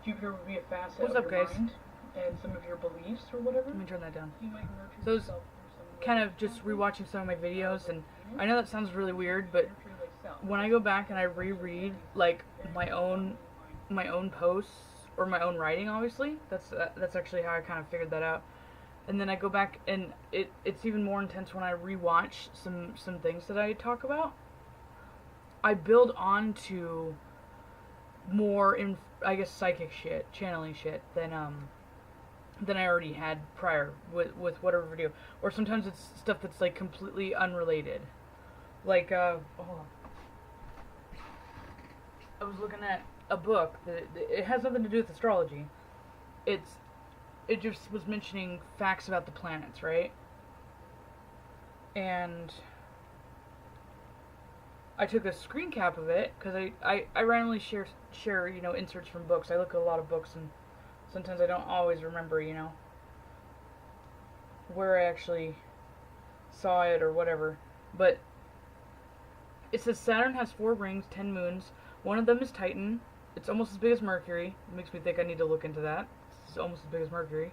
Jupiter would be a facet What's of up, your guys? mind and some of your beliefs or whatever. Let me turn that down. You might nurture So I was yourself through some kind of just rewatching some of my videos, and I know that sounds really weird, but when I go back and I reread like my own posts or my own writing, obviously that's actually how I kind of figured that out. And then I go back and it's even more intense when I rewatch some things that I talk about. I build on to more in, I guess, psychic shit, channeling shit than I already had prior with whatever video. Or sometimes it's stuff that's like completely unrelated. Like hold on. I was looking at a book that it has nothing to do with astrology. It just was mentioning facts about the planets, right? And I took a screen cap of it because I randomly share inserts from books. I look at a lot of books, and sometimes I don't always remember where I actually saw it or whatever. But it says Saturn has 4 rings, 10 moons. One of them is Titan. It's almost as big as Mercury. It makes me think I need to look into that. It's almost as big as Mercury.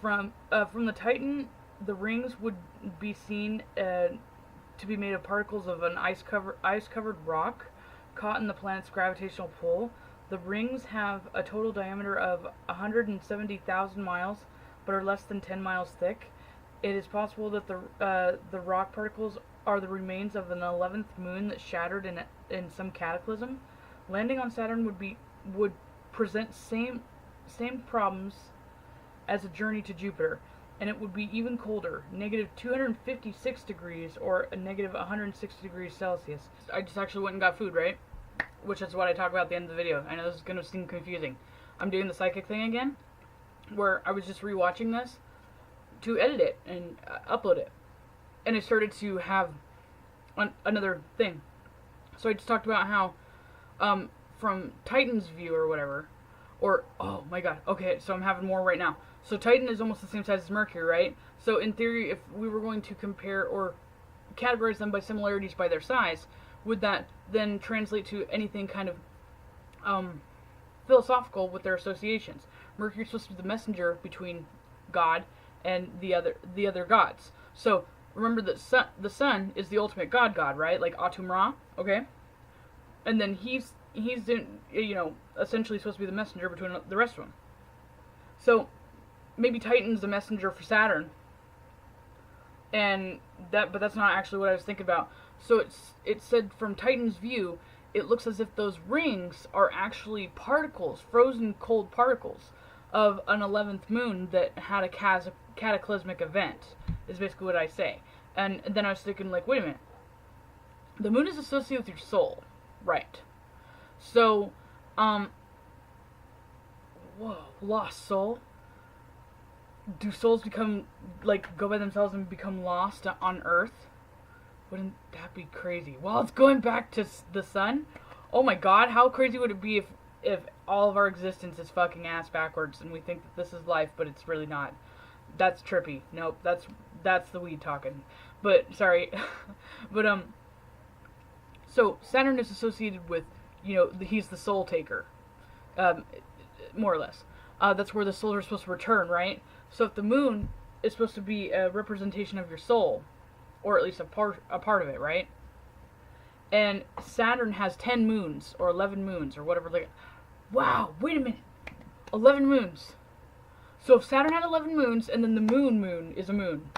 From the Titan, the rings would be seen to be made of particles of an ice-covered rock caught in the planet's gravitational pull. The rings have a total diameter of 170,000 miles, but are less than 10 miles thick. It is possible that the rock particles are the remains of an 11th moon that shattered in some cataclysm. Landing on Saturn would present same problems as a journey to Jupiter, and it would be even colder, negative 256 degrees or a negative 160 degrees Celsius. I just actually went and got food, right? Which is what I talk about at the end of the video. I know this is going to seem confusing. I'm doing the psychic thing again, where I was just rewatching this to edit it and upload it. And I started to have another thing. So I just talked about how, from Titan's view or whatever, or, oh my god, okay, so I'm having more right now. So Titan is almost the same size as Mercury, right? So in theory, if we were going to compare or categorize them by similarities by their size, would that then translate to anything kind of philosophical with their associations? Mercury's supposed to be the messenger between God and the other gods. So remember that the sun is the ultimate god, right? Like Atum Ra, okay? And then he's essentially supposed to be the messenger between the rest of them. So maybe Titan's the messenger for Saturn, but that's not actually what I was thinking about. So it said from Titan's view, it looks as if those rings are actually particles, frozen cold particles of an 11th moon that had a cataclysmic event, is basically what I say. And then I was thinking, like, wait a minute. The moon is associated with your soul, right? So, lost soul? Do souls become, like, go by themselves and become lost on Earth? Wouldn't that be crazy? Well, it's going back to the sun? Oh my god, how crazy would it be if all of our existence is fucking ass backwards and we think that this is life, but it's really not? That's trippy. Nope, that's the weed talking. But, sorry. But, so, Saturn is associated with, he's the soul taker. More or less. That's where the souls are supposed to return, right? So if the moon is supposed to be a representation of your soul, or at least a part of it, right? And Saturn has 10 moons, or 11 moons, or whatever. Like, wow, wait a minute. 11 moons. So if Saturn had 11 moons, and then the moon is a moon,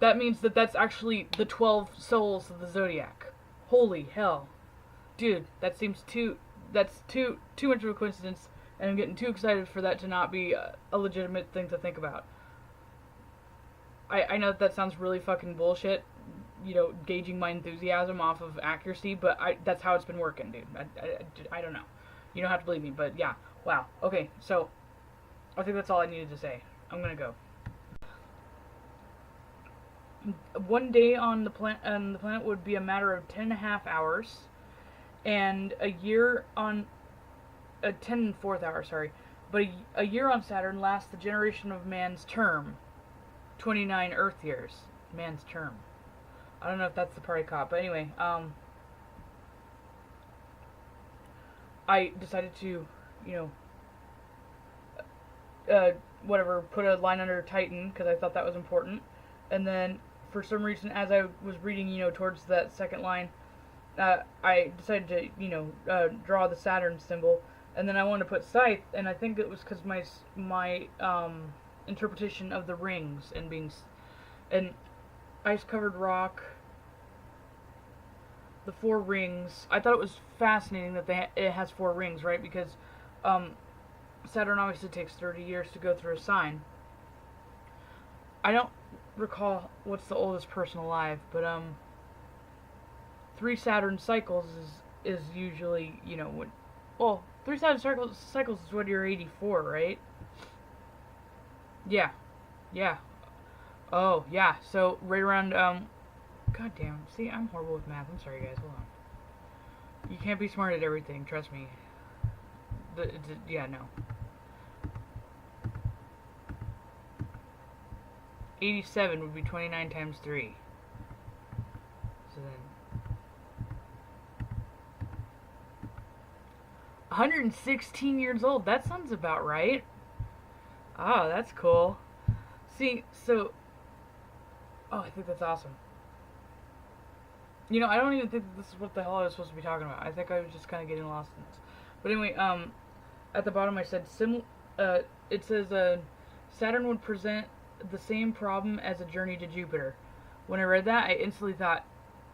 that means that that's actually the 12 souls of the zodiac. Holy hell. Dude, that's too much of a coincidence, and I'm getting too excited for that to not be a legitimate thing to think about. I know that sounds really fucking bullshit, gauging my enthusiasm off of accuracy, but that's how it's been working, dude. I don't know. You don't have to believe me, but yeah. Wow. Okay, so I think that's all I needed to say. I'm gonna go. One day on the planet would be a matter of 10.5 hours, and a year on 10 4th hour, sorry. But a year on Saturn lasts the generation of man's term. 29 Earth years. Man's term. I don't know if that's the part I caught, but anyway, I decided to you know, whatever, put a line under Titan because I thought that was important. And then for some reason, as I was reading, towards that second line, I decided to, draw the Saturn symbol. And then I wanted to put scythe, and I think it was because my interpretation of the rings and being an ice-covered rock, the 4 rings. I thought it was fascinating that it has 4 rings, right? Because Saturn obviously takes 30 years to go through a sign. I don't recall what's the oldest person alive, but 3 Saturn cycles is usually, when 3 Saturn cycles is when you're 84, right? Yeah. Yeah. Oh, yeah. So right around God damn. See, I'm horrible with math. I'm sorry, guys. Hold on. You can't be smart at everything. Trust me. Yeah, no. 87 would be 29 times 3. So then 116 years old. That sounds about right. Oh, that's cool. See, so I think that's awesome. I don't even think that this is what the hell I was supposed to be talking about. I think I was just kind of getting lost in this. But anyway, at the bottom I said it says Saturn would present the same problem as a journey to Jupiter. When I read that, I instantly thought,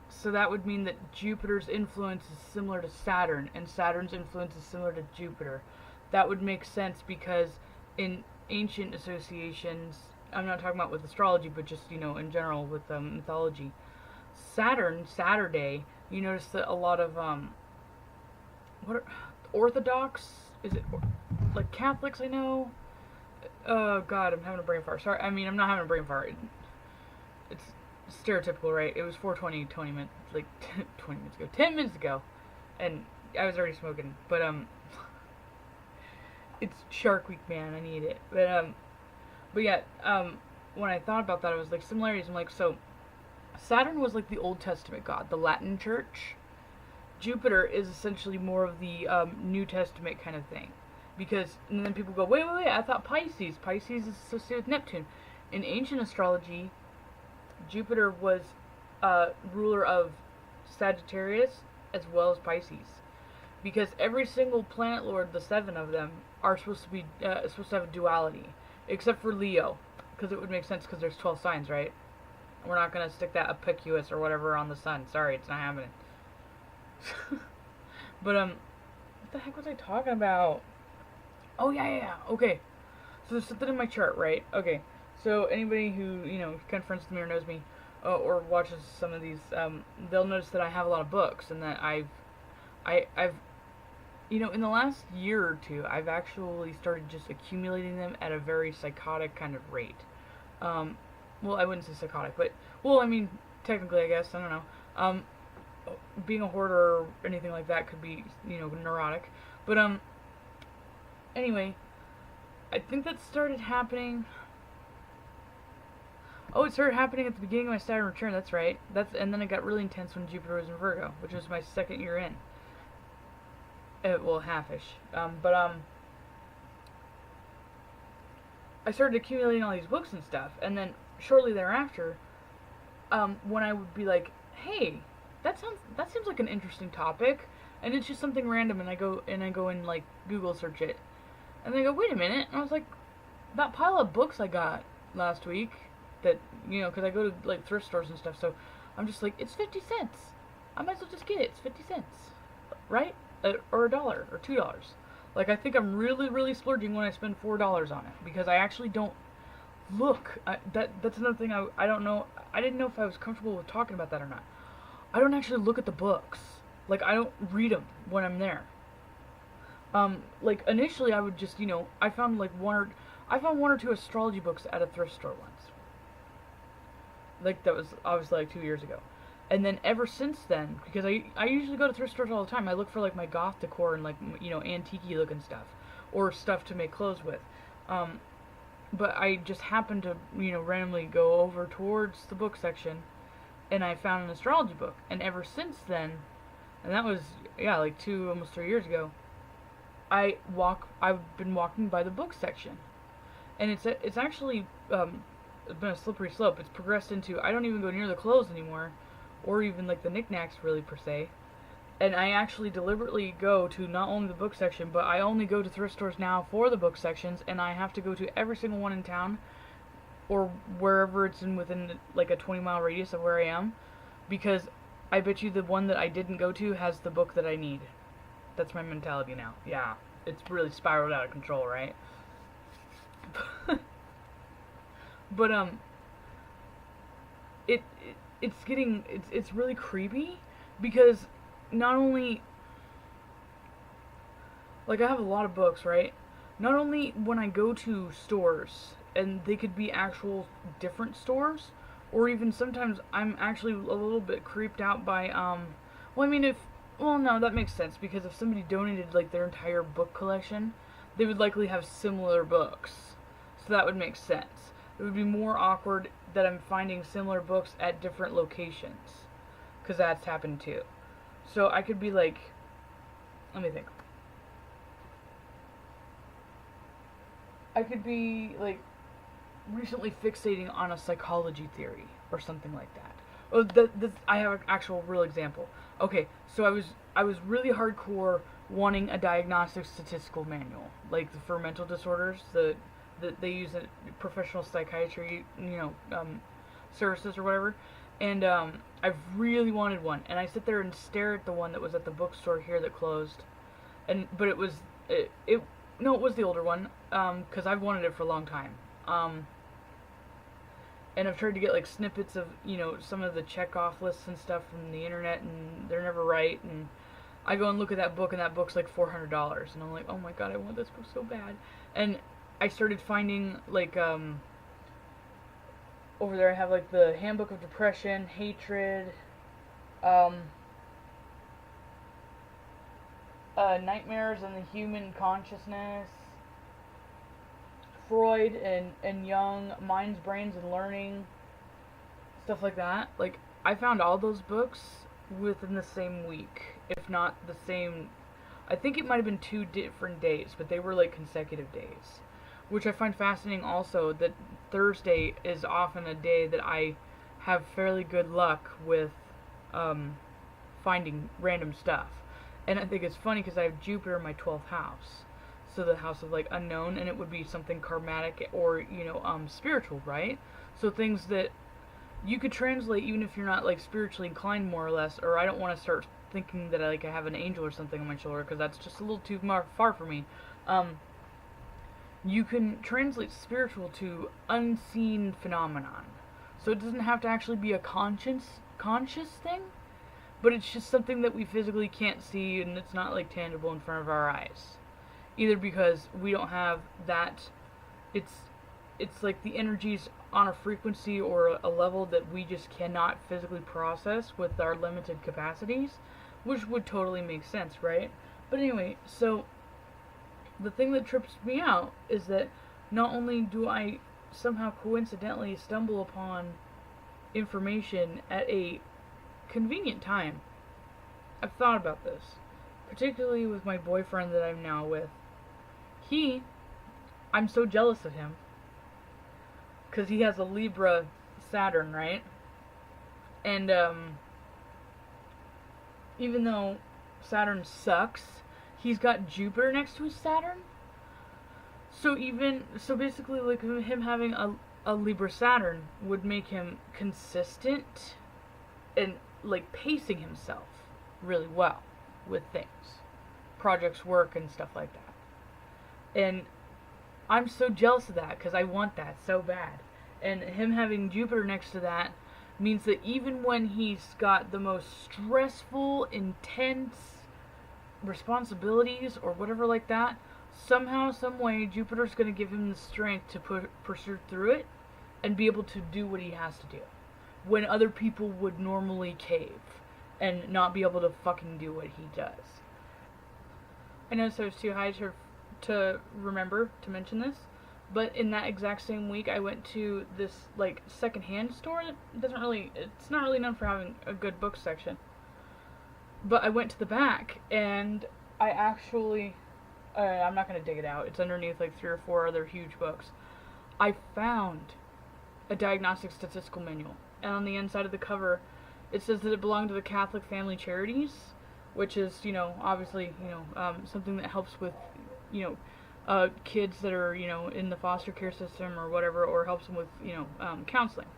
so that would mean that Jupiter's influence is similar to Saturn, and Saturn's influence is similar to Jupiter. That would make sense because in ancient associations, I'm not talking about with astrology, but just, in general with mythology, Saturday, you notice that a lot of, Orthodox, is it, like Catholics I know? Oh, God, I'm having a brain fart. Sorry, I'm not having a brain fart. It's stereotypical, right? It was 4:20, 20 minutes, like, 20 minutes ago, 10 minutes ago, and I was already smoking, but, it's Shark Week, man, I need it, but yeah, when I thought about that, I was like, similarities, I'm like, so, Saturn was like the Old Testament god, the Latin Church. Jupiter is essentially more of the New Testament kind of thing. And then people go, wait, I thought Pisces is associated with Neptune. In ancient astrology, Jupiter was ruler of Sagittarius as well as Pisces. Because every single planet lord, the 7 of them, are supposed to have a duality. Except for Leo. Because it would make sense because there's 12 signs, right? We're not going to stick that Apicius or whatever on the sun. Sorry, it's not happening. But, what the heck was I talking about? Oh, yeah, okay. So there's something in my chart, right? Okay, so anybody who, kind of friends with me or knows me, or watches some of these, they'll notice that I have a lot of books, and that I've, in the last year or two, I've actually started just accumulating them at a very psychotic kind of rate. Well, I wouldn't say psychotic, but, technically, I guess, I don't know. Being a hoarder or anything like that could be, neurotic. But, anyway, I think that started happening. Oh, it started happening at the beginning of my Saturn return, that's right. And then it got really intense when Jupiter was in Virgo, which was my second year in. Well, half-ish. I started accumulating all these books and stuff, and then shortly thereafter, when I would be like, hey, that seems like an interesting topic, and it's just something random, and I go and like Google search it, and they go, wait a minute, and I was like, that pile of books I got last week, that, because I go to like thrift stores and stuff, so I'm just like, it's 50 cents, I might as well just get it, it's 50 cents, right? Or $1 or $2. Like, I think I'm really, really splurging when I spend $4 on it, because I actually don't look. That's another thing I don't know. I didn't know if I was comfortable with talking about that or not. I don't actually look at the books. Like, I don't read them when I'm there. Like, initially I would just, I found one or two astrology books at a thrift store once. Like, that was obviously like 2 years ago. And then ever since then, because I usually go to thrift stores all the time, I look for like my goth decor and like, antique-y looking stuff. Or stuff to make clothes with. But I just happened to, randomly go over towards the book section, and I found an astrology book. And ever since then, and that was, like almost 3 years ago, I've been walking by the book section, and it's actually been a slippery slope. It's progressed into I don't even go near the clothes anymore, or even like the knickknacks really per se. And I actually deliberately go to not only the book section, but I only go to thrift stores now for the book sections, and I have to go to every single one in town or wherever it's in within like a 20-mile radius of where I am, because I bet you the one that I didn't go to has the book that I need. That's my mentality now. Yeah, it's really spiraled out of control, right? But it's really creepy because not only like I have a lot of books, right? Not only when I go to stores and they could be actual different stores, or even sometimes I'm actually a little bit creeped out by well, I mean if well no, that makes sense because if somebody donated like their entire book collection, they would likely have similar books. So that would make sense. It would be more awkward that I'm finding similar books at different locations, because that's happened too. So I could be like, let me think. I could be like recently fixating on a psychology theory or something like that. Oh, I have an actual real example. Okay, so I was really hardcore wanting a diagnostic statistical manual, like for mental disorders. That they use in professional psychiatry, services or whatever. And I really wanted one, and I sit there and stare at the one that was at the bookstore here that closed, but it was no, it was the older one, because I've wanted it for a long time. And I've tried to get like snippets of some of the check-off lists and stuff from the internet, and they're never right. And I go and look at that book, and that book's like $400, and I'm like, oh my god, I want this book so bad. And I started finding like over there I have like the Handbook of Depression, Hatred, Nightmares and the Human Consciousness, Freud and Jung, Minds, Brains, and Learning, stuff like that. Like, I found all those books within the same week, if not the same. I think it might have been 2 different days, but they were like consecutive days. Which I find fascinating also, that Thursday is often a day that I have fairly good luck with finding random stuff. And I think it's funny because I have Jupiter in my 12th house. So the house of like unknown, and it would be something karmatic or, spiritual, right? So things that you could translate even if you're not like spiritually inclined more or less, or I don't want to start thinking that I have an angel or something on my shoulder because that's just a little too far for me. You can translate spiritual to unseen phenomenon. So it doesn't have to actually be a conscious thing, but it's just something that we physically can't see, and it's not like tangible in front of our eyes. Either because we don't have that, it's like the energy's on a frequency or a level that we just cannot physically process with our limited capacities, which would totally make sense, right? But anyway, so the thing that trips me out is that not only do I somehow coincidentally stumble upon information at a convenient time. I've thought about this, particularly with my boyfriend that I'm now with. I'm so jealous of him because he has a Libra Saturn, right? And even though Saturn sucks, he's got Jupiter next to his Saturn. So basically, like him having a Libra Saturn would make him consistent and like pacing himself really well with things, projects, work, and stuff like that. And I'm so jealous of that because I want that so bad. And him having Jupiter next to that means that even when he's got the most stressful, intense responsibilities or whatever like that, somehow, some way, Jupiter's going to give him the strength to pursue through it and be able to do what he has to do when other people would normally cave and not be able to fucking do what he does. I noticed I was too high to remember to mention this, but in that exact same week I went to this like secondhand store that it's not really known for having a good book section. But I went to the back and I actually I'm not gonna dig it out. It's underneath like 3 or 4 other huge books. I found a diagnostic statistical manual, and on the inside of the cover, it says that it belonged to the Catholic Family Charities, which is, obviously, something that helps with, kids that are, in the foster care system or whatever, or helps them with, counseling.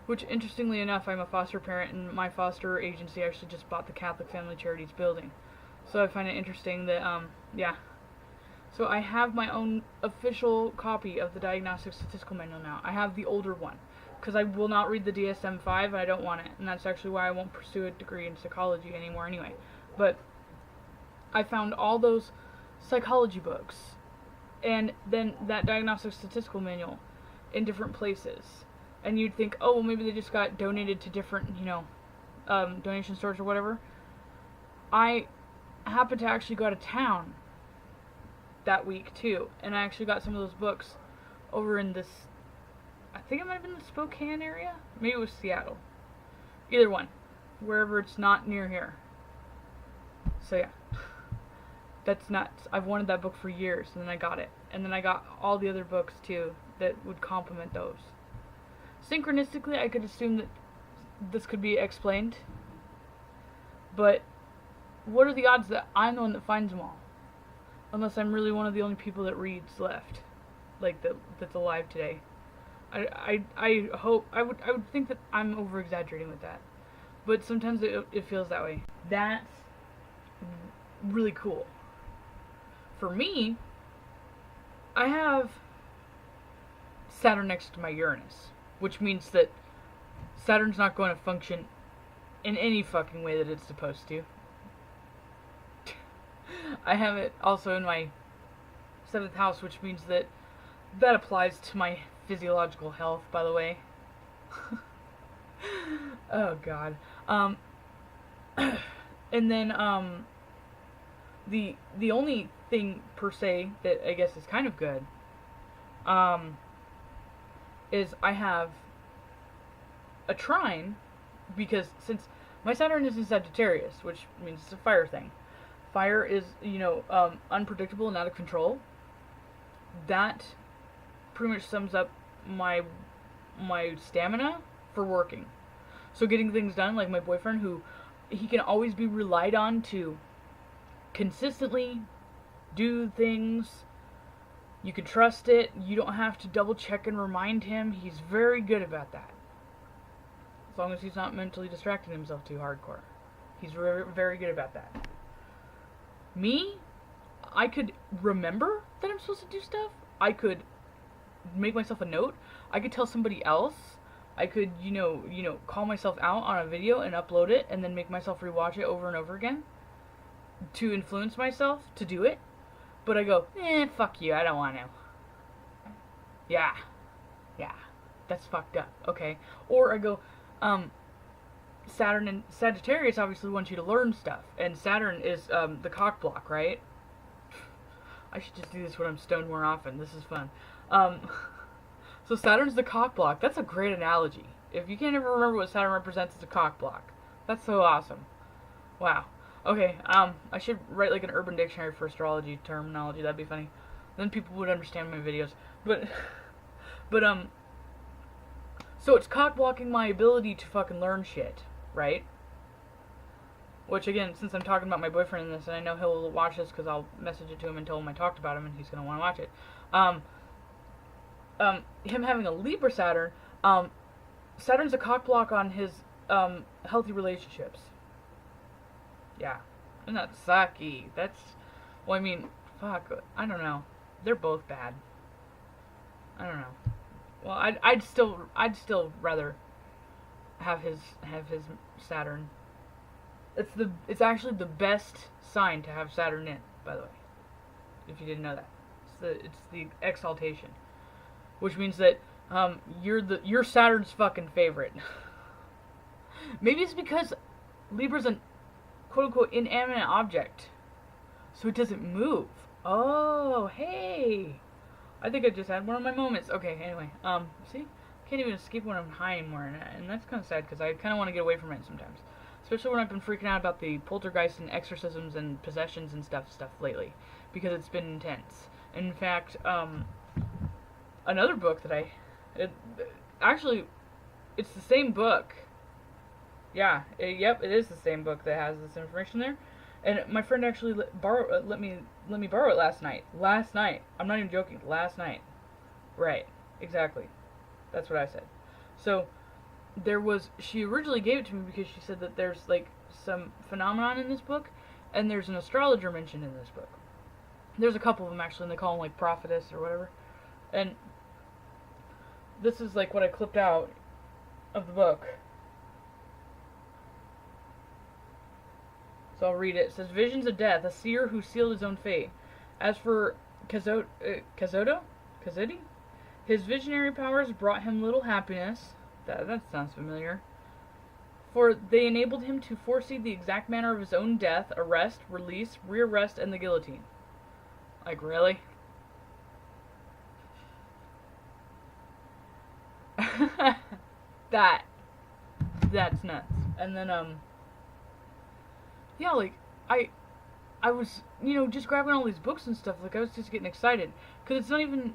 Which, interestingly enough, I'm a foster parent, and my foster agency actually just bought the Catholic Family Charities building. So I find it interesting that, yeah. So I have my own official copy of the Diagnostic Statistical Manual now. I have the older one, because I will not read the DSM-5, and I don't want it. And that's actually why I won't pursue a degree in psychology anymore anyway. But I found all those psychology books, and then that Diagnostic Statistical Manual in different places. And you'd think, oh, well, maybe they just got donated to different, donation stores or whatever. I happened to actually go out of town that week, too. And I actually got some of those books over in this, I think it might have been the Spokane area? Maybe it was Seattle. Either one. Wherever it's not near here. So, yeah. That's nuts. I've wanted that book for years, and then I got it. And then I got all the other books, too, that would complement those. Synchronistically, I could assume that this could be explained. But what are the odds that I'm the one that finds them all? Unless I'm really one of the only people that reads left. Like, that's alive today. I hope, I would think that I'm over-exaggerating with that. But sometimes it feels that way. That's really cool. For me, I have Saturn next to my Uranus. Which means that Saturn's not going to function in any fucking way that it's supposed to. I have it also in my 7th house, which means that applies to my physiological health, by the way. Oh, God. And then, the only thing, per se, that I guess is kind of good, is I have a trine, because since my Saturn is in Sagittarius, which means it's a fire thing. Fire is, unpredictable and out of control. That pretty much sums up my stamina for working. So getting things done, like my boyfriend, who he can always be relied on to consistently do things. You can trust it. You don't have to double check and remind him. He's very good about that. As long as he's not mentally distracting himself too hardcore. He's very, very good about that. Me, I could remember that I'm supposed to do stuff. I could make myself a note. I could tell somebody else. I could, call myself out on a video and upload it and then make myself rewatch it over and over again to influence myself to do it. But I go, fuck you, I don't want to. Yeah, that's fucked up, okay. Or I go, Saturn and Sagittarius obviously want you to learn stuff, and Saturn is, the cock block, right? I should just do this when I'm stoned more often, this is fun. So Saturn's the cock block. That's a great analogy. If you can't ever remember what Saturn represents, it's a cock block. That's so awesome. Wow. Okay, I should write like an Urban Dictionary for astrology terminology. That'd be funny. Then people would understand my videos. But so it's cock blocking my ability to fucking learn shit, right? Which again, since I'm talking about my boyfriend in this, and I know he'll watch this because I'll message it to him and tell him I talked about him, and he's gonna want to watch it. Him having a Libra Saturn, Saturn's a cock block on his healthy relationships. Yeah. Isn't that sucky? That's, well, I mean, fuck, I don't know. They're both bad. I don't know. Well, I'd still rather have his Saturn. It's actually the best sign to have Saturn in, by the way. If you didn't know that. It's the exaltation. Which means that you're Saturn's fucking favorite. Maybe it's because Libra's an quote-unquote inanimate object, so it doesn't move. Oh, hey! I think I just had one of my moments. Okay, anyway, see? Can't even escape when I'm high anymore, and that's kind of sad, because I kind of want to get away from it sometimes. Especially when I've been freaking out about the poltergeists and exorcisms and possessions and stuff lately. because it's been intense. In fact, another book that actually, it's the same book. Yeah, yep, it is the same book that has this information there. And my friend actually let me borrow it last night. Last night. I'm not even joking. Last night. Right. Exactly. That's what I said. So she originally gave it to me because she said that there's like some phenomenon in this book, and there's an astrologer mentioned in this book. There's a couple of them actually, and they call them like prophetess or whatever. And this is like what I clipped out of the book. So I'll read it. It says, Visions of Death, a seer who sealed his own fate. As for Kazodi? His visionary powers brought him little happiness. That sounds familiar. For they enabled him to foresee the exact manner of his own death, arrest, release, rearrest, and the guillotine. Like, really? That's nuts. And then, yeah, like, I was, just grabbing all these books and stuff, like, I was just getting excited, because it's not even,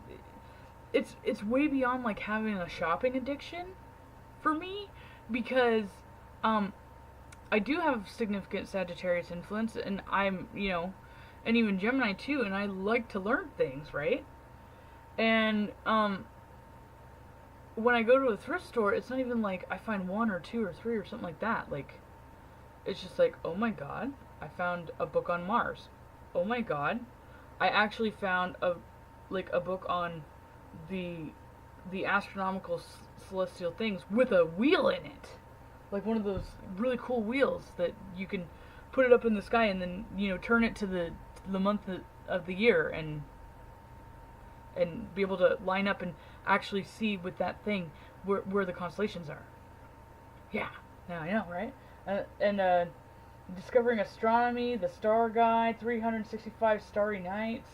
it's way beyond, like, having a shopping addiction, for me, because, I do have significant Sagittarius influence, and I'm, and even Gemini, too, and I like to learn things, right? And, when I go to a thrift store, it's not even, like, I find one or two or three or something like that, like, it's just like, oh my god, I found a book on Mars. Oh my god, I actually found a book on the astronomical celestial things with a wheel in it. Like one of those really cool wheels that you can put it up in the sky and then, turn it to the month of the year and be able to line up and actually see with that thing where the constellations are. Yeah, now I know, right? And Discovering Astronomy, The Star Guide, 365 Starry Nights.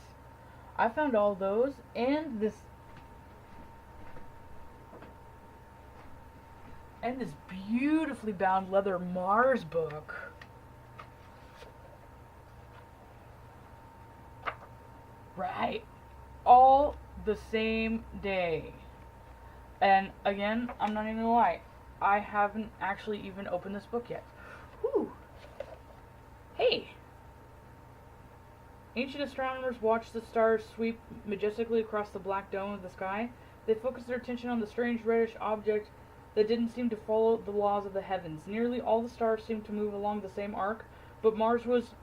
I found all those, and this beautifully bound leather Mars book. Right. All the same day. And again, I'm not even gonna lie, I haven't actually even opened this book yet. Whew. Hey! Ancient astronomers watched the stars sweep majestically across the black dome of the sky. They focused their attention on the strange reddish object that didn't seem to follow the laws of the heavens. Nearly all the stars seemed to move along the same arc, but Mars was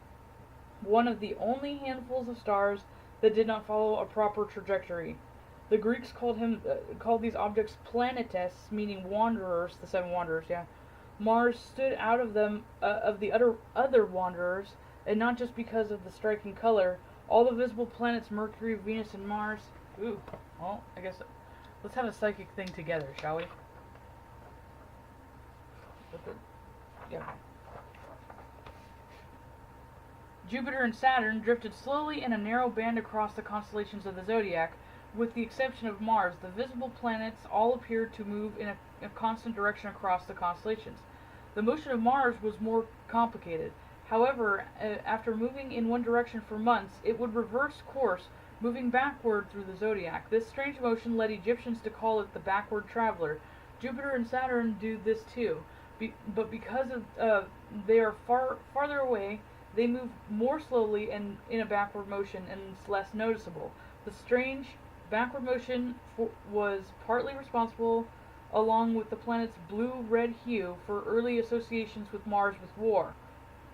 one of the only handfuls of stars that did not follow a proper trajectory. The Greeks called these objects planetes, meaning wanderers, the seven wanderers, yeah. Mars stood out of them, of the other wanderers, and not just because of the striking color. All the visible planets, Mercury, Venus, and Mars. Ooh, well, I guess let's have a psychic thing together, shall we? Yeah. Jupiter and Saturn drifted slowly in a narrow band across the constellations of the zodiac. With the exception of Mars, the visible planets all appeared to move in a constant direction across the constellations. The motion of Mars was more complicated. However, after moving in one direction for months, it would reverse course, moving backward through the zodiac. This strange motion led Egyptians to call it the backward traveler. Jupiter and Saturn do this too, but because they are farther away, they move more slowly and in a backward motion, and it's less noticeable. The strange backward motion was partly responsible, along with the planet's blue-red hue, for early associations with Mars with war.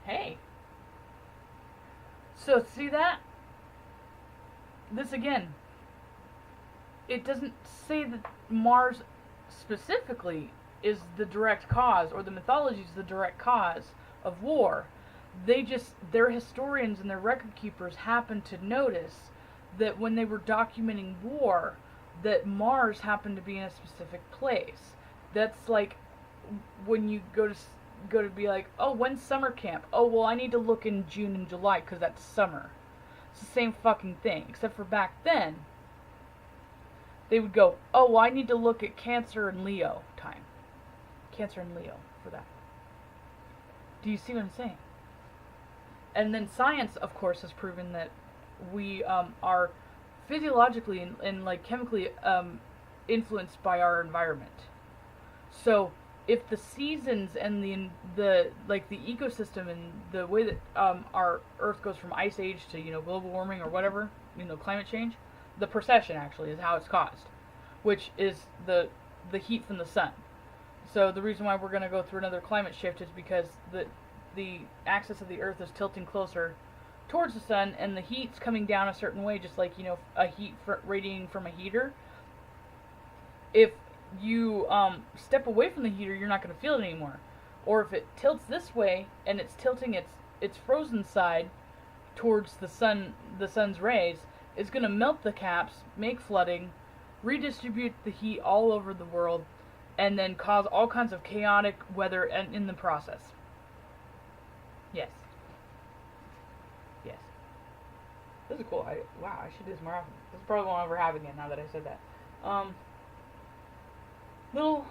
Hey. So, see that? This again. It doesn't say that Mars specifically is the direct cause, or the mythology is the direct cause of war. Their historians and their record keepers happened to notice that when they were documenting war, that Mars happened to be in a specific place. That's like when you go to be like, oh, when's summer camp? Oh, well, I need to look in June and July because that's summer. It's the same fucking thing, except for back then, they would go, oh, well, I need to look at Cancer and Leo time. Cancer and Leo for that. Do you see what I'm saying? And then science, of course, has proven that we are physiologically and like chemically influenced by our environment. So if the seasons and the like the ecosystem and the way that our Earth goes from ice age to global warming or whatever, climate change, the precession actually is how it's caused, which is the heat from the sun. So the reason why we're going to go through another climate shift is because the axis of the Earth is tilting closer towards the sun, and the heat's coming down a certain way, just like a heat radiating from a heater. If you step away from the heater, you're not going to feel it anymore. Or if it tilts this way and it's tilting its frozen side towards the sun's rays, it's going to melt the caps, make flooding, redistribute the heat all over the world, and then cause all kinds of chaotic weather in the process. Yes. Yes. This is cool. Wow, I should do this more often. This is probably won't ever happen again now that I said that. Little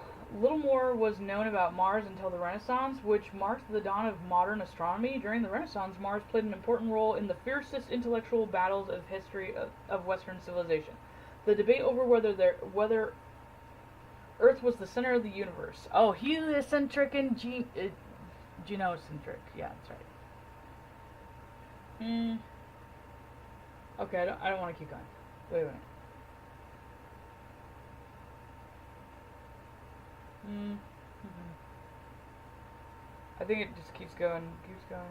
more was known about Mars until the Renaissance, which marked the dawn of modern astronomy. During the Renaissance, Mars played an important role in the fiercest intellectual battles of history of Western civilization. The debate over whether Earth was the center of the universe. Oh, heliocentric and genocentric. Yeah, that's right. Okay, I don't want to keep going. Wait a minute. I think it just keeps going on.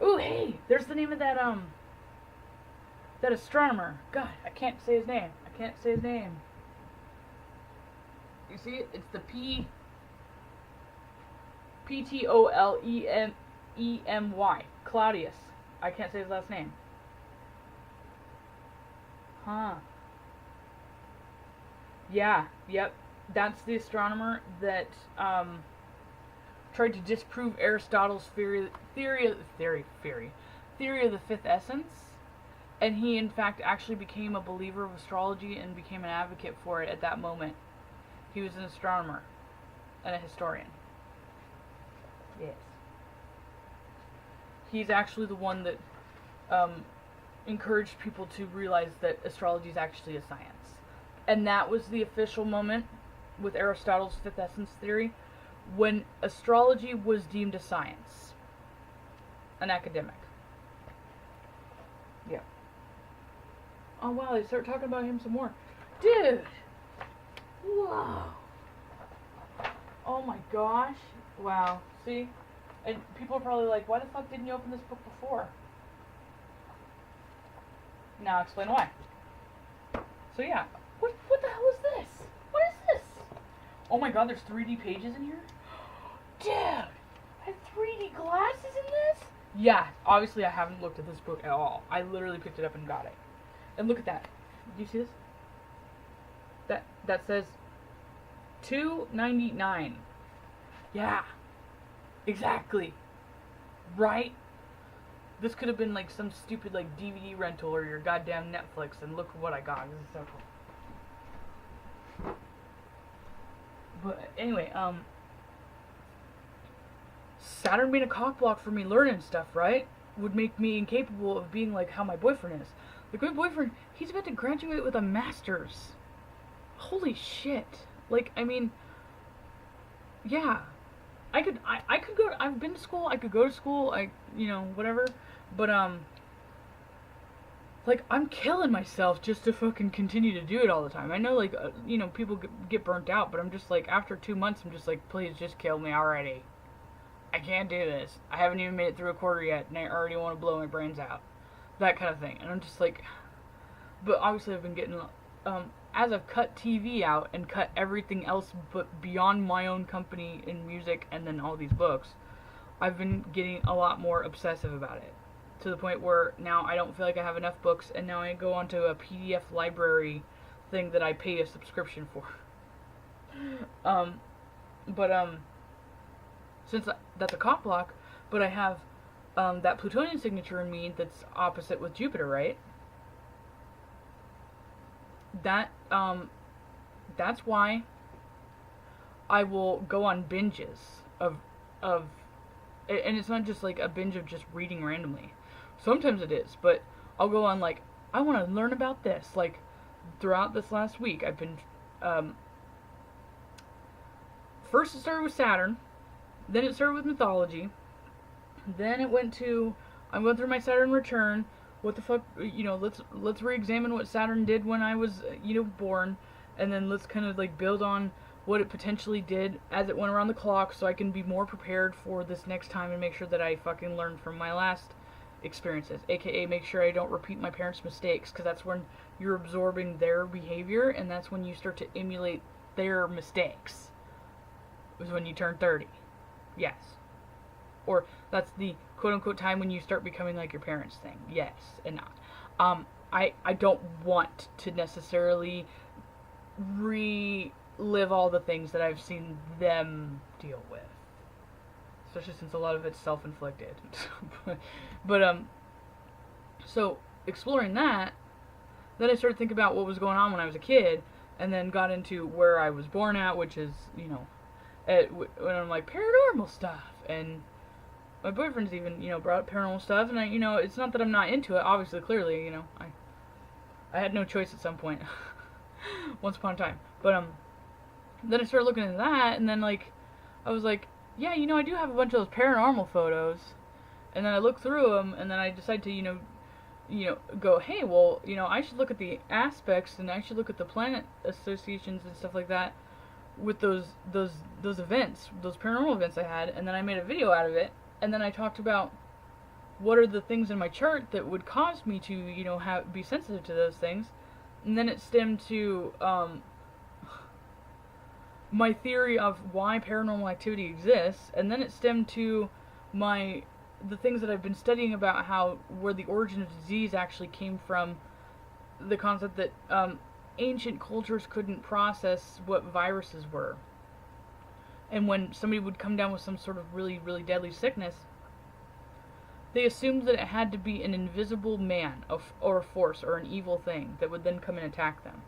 Ooh, hey! There's the name of that astronomer. God, I can't say his name. You see it? It's the Ptolemy. Claudius. I can't say his last name. Huh. Yeah, yep. That's the astronomer that tried to disprove Aristotle's theory of the fifth essence, and he in fact actually became a believer of astrology and became an advocate for it at that moment. He was an astronomer and a historian. Yes. He's actually the one that encouraged people to realize that astrology is actually a science. And that was the official moment with Aristotle's fifth essence theory, when astrology was deemed a science, an academic. Yeah. Oh wow, they start talking about him some more. Dude! Whoa! Oh my gosh. Wow. See? And people are probably like, why the fuck didn't you open this book before? Now I'll explain why. So yeah. What the hell is this? What is this? Oh my god, there's 3D pages in here? Dude! I have 3D glasses in this? Yeah, obviously I haven't looked at this book at all. I literally picked it up and got it. And look at that. Do you see this? That says $2.99. Yeah. Exactly. Right? This could have been like some stupid like DVD rental or your goddamn Netflix, and look what I got. This is so cool. But anyway, Saturn being a cockblock for me learning stuff, right? Would make me incapable of being like how my boyfriend is. Like my boyfriend, he's about to graduate with a master's. Holy shit. Like, I mean, yeah. I could go, I've been to school, I could go to school, whatever. But, like, I'm killing myself just to fucking continue to do it all the time. I know, like, people get burnt out, but I'm just like, after 2 months, I'm just like, please just kill me already. I can't do this. I haven't even made it through a quarter yet, and I already want to blow my brains out. That kind of thing. And I'm just like, but obviously I've been getting, as I've cut TV out and cut everything else but beyond my own company in music and then all these books, I've been getting a lot more obsessive about it. To the point where now I don't feel like I have enough books, and now I go onto a PDF library thing that I pay a subscription for. Since that's a cock block, but I have that Plutonian signature in me that's opposite with Jupiter, right? That's why I will go on binges of and it's not just like a binge of just reading randomly. Sometimes it is, but I'll go on like, I want to learn about this. Like, throughout this last week, I've been, first it started with Saturn, then it started with mythology, then it went to, I'm going through my Saturn return. What the fuck, let's re-examine what Saturn did when I was, born, and then let's kind of like build on what it potentially did as it went around the clock, so I can be more prepared for this next time and make sure that I fucking learn from my last experiences, aka make sure I don't repeat my parents' mistakes, because that's when you're absorbing their behavior, and that's when you start to emulate their mistakes, is when you turn 30. Yes. Or that's the quote-unquote time when you start becoming like your parents thing. Yes, and not. I don't want to necessarily relive all the things that I've seen them deal with. Especially since a lot of it's self-inflicted. but, so, exploring that, then I started thinking about what was going on when I was a kid, and then got into where I was born at, which is, when I'm like, paranormal stuff, and my boyfriend's even, brought up paranormal stuff, and I, it's not that I'm not into it, obviously, clearly, I had no choice at some point, once upon a time, but, then I started looking into that, and then, like, I was like, yeah, I do have a bunch of those paranormal photos, and then I look through them, and then I decide to, go, hey, well, I should look at the aspects, and I should look at the planet associations and stuff like that with those events, those paranormal events I had, and then I made a video out of it, and then I talked about what are the things in my chart that would cause me to, be sensitive to those things, and then it stemmed to, my theory of why paranormal activity exists, and then it stemmed to the things that I've been studying about where the origin of disease actually came from, the concept that ancient cultures couldn't process what viruses were. And when somebody would come down with some sort of really, really deadly sickness, they assumed that it had to be an invisible man or a force or an evil thing that would then come and attack them.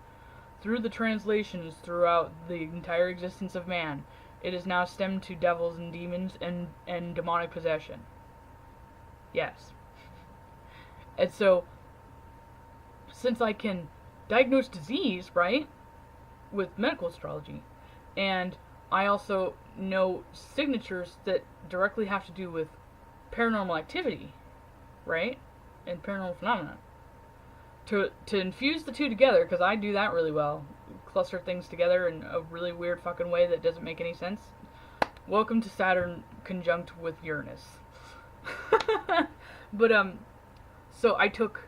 Through the translations throughout the entire existence of man, it has now stemmed to devils and demons and demonic possession. Yes. And so, since I can diagnose disease, right, with medical astrology, and I also know signatures that directly have to do with paranormal activity, right, and paranormal phenomena, to infuse the two together, because I do that really well, cluster things together in a really weird fucking way that doesn't make any sense. Welcome to Saturn conjunct with Uranus. But, so I took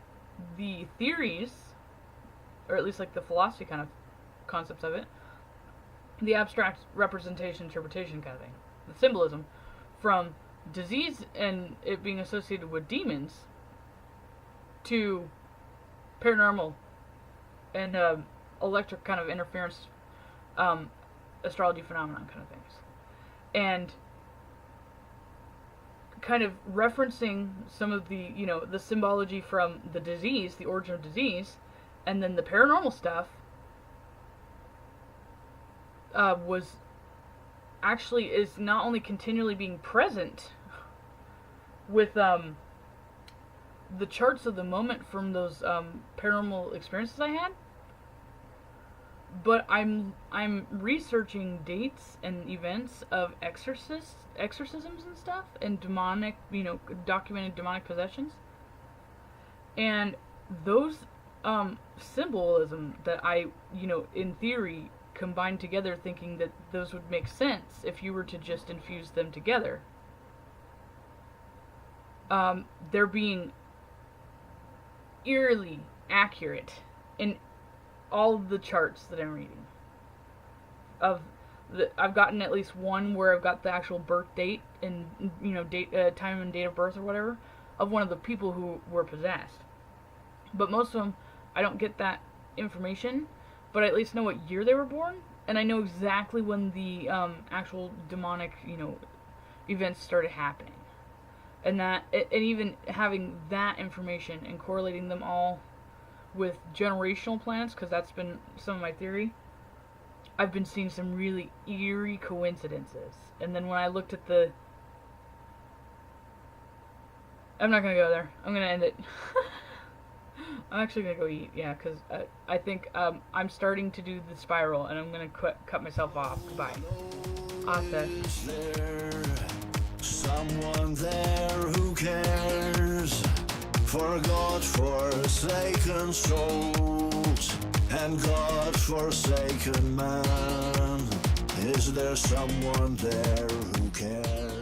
the theories, or at least like the philosophy kind of concepts of it, the abstract representation, interpretation kind of thing, the symbolism, from disease and it being associated with demons to paranormal and electric kind of interference, astrology phenomenon kind of things. And kind of referencing some of the, the symbology from the disease, the origin of disease, and then the paranormal stuff is not only continually being present with the charts of the moment from those paranormal experiences I had, but I'm researching dates and events of exorcisms and stuff, and demonic, documented demonic possessions, and those symbolism that I, in theory, combined together, thinking that those would make sense if you were to just infuse them together. They're being eerily accurate in all the charts that I'm reading. I've gotten at least one where I've got the actual birth date and date, time and date of birth or whatever of one of the people who were possessed. But most of them, I don't get that information, but I at least know what year they were born, and I know exactly when the actual demonic, events started happening. And even having that information and correlating them all with generational planets, because that's been some of my theory, I've been seeing some really eerie coincidences. And then when I looked at I'm not gonna go there. I'm gonna end it. I'm actually gonna go eat, yeah, because I think I'm starting to do the spiral, and I'm gonna cut myself off. Goodbye. Asa. Is there someone there who cares for God-forsaken souls and God-forsaken man? Is there someone there who cares?